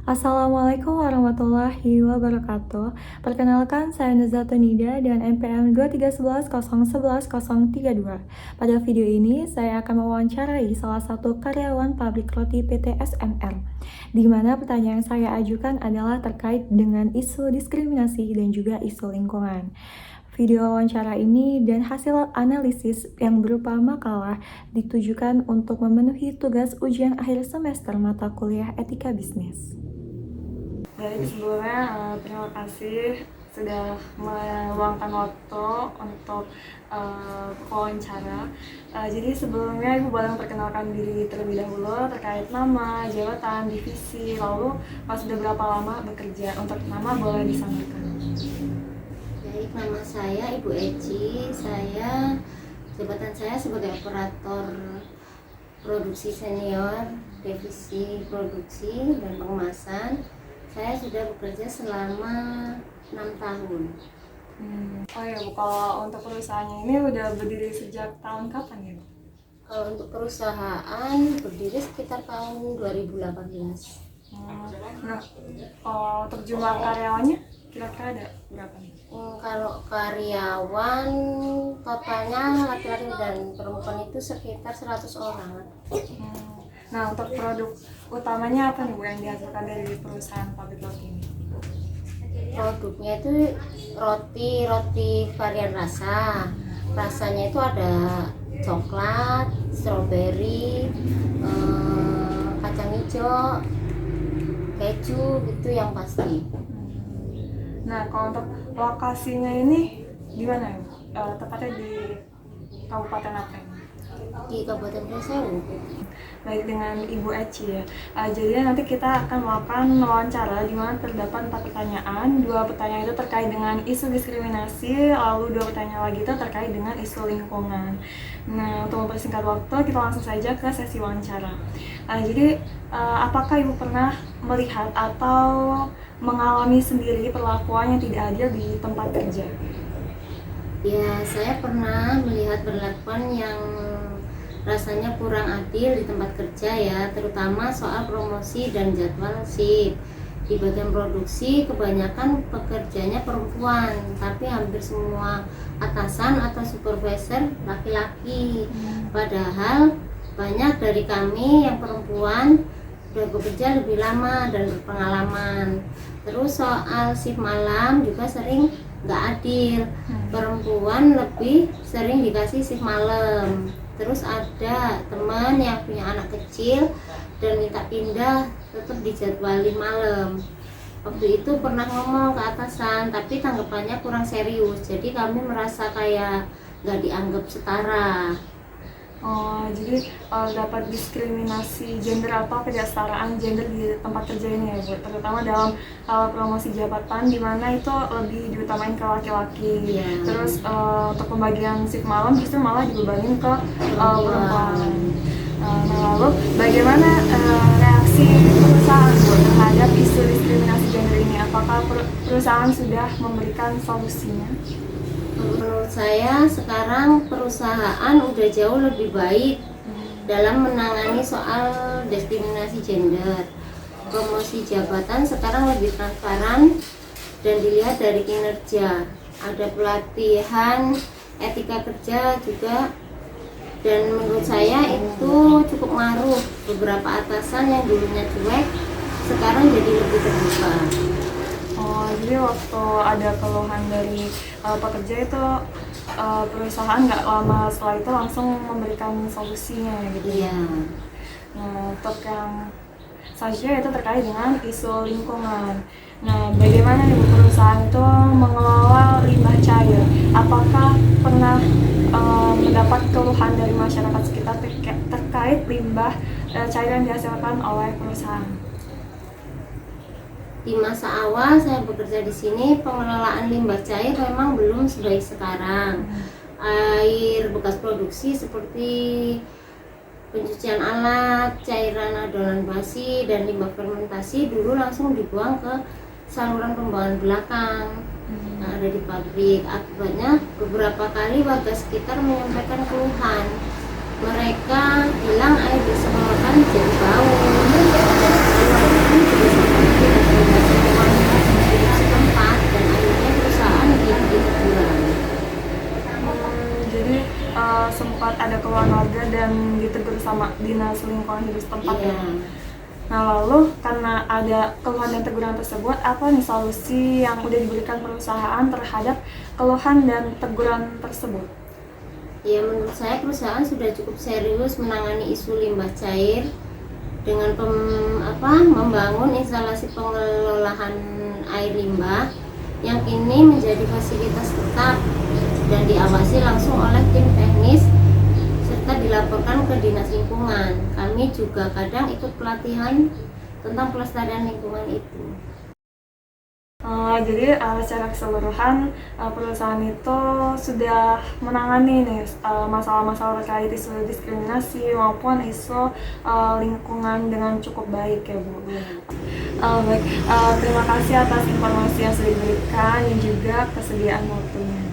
Assalamualaikum warahmatullahi wabarakatuh. Perkenalkan, saya Nuzatunida dan NPM 231101132. Pada video ini, saya akan mewawancarai salah satu karyawan pabrik roti PT SMR, di mana pertanyaan yang saya ajukan adalah terkait dengan isu diskriminasi dan juga isu lingkungan. Video wawancara ini dan hasil analisis yang berupa makalah ditujukan untuk memenuhi tugas ujian akhir semester mata kuliah Etika Bisnis. Dari sebelumnya, terima kasih sudah meluangkan waktu untuk wawancara. Jadi sebelumnya Ibu boleh memperkenalkan diri terlebih dahulu terkait nama, jabatan, divisi, lalu sudah berapa lama bekerja. Untuk nama boleh disampaikan. Baik, nama saya Ibu Eci. Jabatan saya sebagai operator produksi senior, divisi produksi dan pengemasan. Saya sudah bekerja selama 6 tahun. Oh ya Bu, kalau untuk perusahaannya ini udah berdiri sejak tahun kapan ya Bu? Kalau untuk perusahaan berdiri sekitar tahun 2018. Nah, untuk jumlah karyawannya kira-kira ada berapa nih? Kalau karyawan totalnya laki-laki dan perempuan itu sekitar 100 orang. Nah, untuk produk utamanya apa nih Bu yang dihasilkan dari perusahaan pabrik roti ini? Produknya itu roti varian rasa. Rasanya itu ada coklat, stroberi, kacang hijau, keju gitu yang pasti. Nah, kalau untuk lokasinya ini di mana ya? Tepatnya di Kabupaten apa ini? Di Kabupaten Presewu. Baik, dengan Ibu Eci ya. Jadi nanti kita akan melakukan wawancara di mana terdapat 4 pertanyaan. 2 pertanyaan itu terkait dengan isu diskriminasi, lalu 2 pertanyaan lagi itu terkait dengan isu lingkungan. Nah, untuk mempersingkat waktu, kita langsung saja ke sesi wawancara. Jadi, apakah Ibu pernah melihat atau mengalami sendiri perlakuan yang tidak adil di tempat kerja? Ya, saya pernah melihat perlakuan yang rasanya kurang adil di tempat kerja ya, terutama soal promosi dan jadwal shift. Di bagian produksi kebanyakan pekerjanya perempuan, tapi hampir semua atasan atau supervisor laki-laki. Padahal banyak dari kami yang perempuan sudah bekerja lebih lama dan berpengalaman. Terus soal shift malam juga sering nggak adil, perempuan lebih sering dikasih shift malam. Terus ada teman yang punya anak kecil dan minta pindah, tetap dijadwalin malam. Waktu itu pernah ngomong ke atasan, tapi tanggapannya kurang serius, jadi kami merasa kayak nggak dianggap setara. Jadi dapat diskriminasi gender atau ketidaksetaraan gender di tempat kerja ini ya Bu, terutama dalam promosi jabatan di mana itu lebih diutamain ke laki-laki. Terus untuk pembagian shift malam justru malah dibebanin ke perempuan. Nah, lalu bagaimana reaksi perusahaan Bu terhadap isu diskriminasi gender ini? Apakah perusahaan sudah memberikan solusinya? Menurut saya sekarang perusahaan udah jauh lebih baik dalam menangani soal diskriminasi gender. Promosi jabatan sekarang lebih transparan dan dilihat dari kinerja. Ada pelatihan etika kerja juga, dan menurut saya itu cukup ngaruh. Beberapa atasan yang dulunya cuek sekarang jadi lebih terbuka. Jadi waktu ada keluhan dari pekerja itu perusahaan nggak lama setelah itu langsung memberikan solusinya gitu ya. Nah, untuk yang selanjutnya itu terkait dengan isu lingkungan. Nah, bagaimana nih perusahaan itu mengelola limbah cair? Apakah pernah mendapat keluhan dari masyarakat sekitar terkait limbah cair yang dihasilkan oleh perusahaan? Di masa awal saya bekerja di sini, pengelolaan limbah cair memang belum sebaik sekarang. Air bekas produksi seperti pencucian alat, cairan adonan basi, dan limbah fermentasi dulu langsung dibuang ke saluran pembuangan belakang yang ada di pabrik. Akibatnya beberapa kali warga sekitar menyampaikan keluhan. Mereka bilang air disemprotkan jadi bau. dinas lingkungan hidup setempat Iya. ya. Nah, lalu karena ada keluhan dan teguran tersebut, apa nih solusi yang udah diberikan perusahaan terhadap keluhan dan teguran tersebut? Ya, menurut saya perusahaan sudah cukup serius menangani isu limbah cair dengan membangun instalasi pengelolaan air limbah yang kini menjadi fasilitas tetap dan diawasi langsung oleh tim teknis serta dilaporkan ke dinas lingkungan. Kami juga kadang ikut pelatihan tentang pelestarian lingkungan itu. Jadi secara keseluruhan perusahaan itu sudah menangani nih masalah-masalah terkait isu diskriminasi maupun isu lingkungan dengan cukup baik ya Bu. Baik, terima kasih atas informasi yang sudah diberikan dan juga kesediaan waktunya.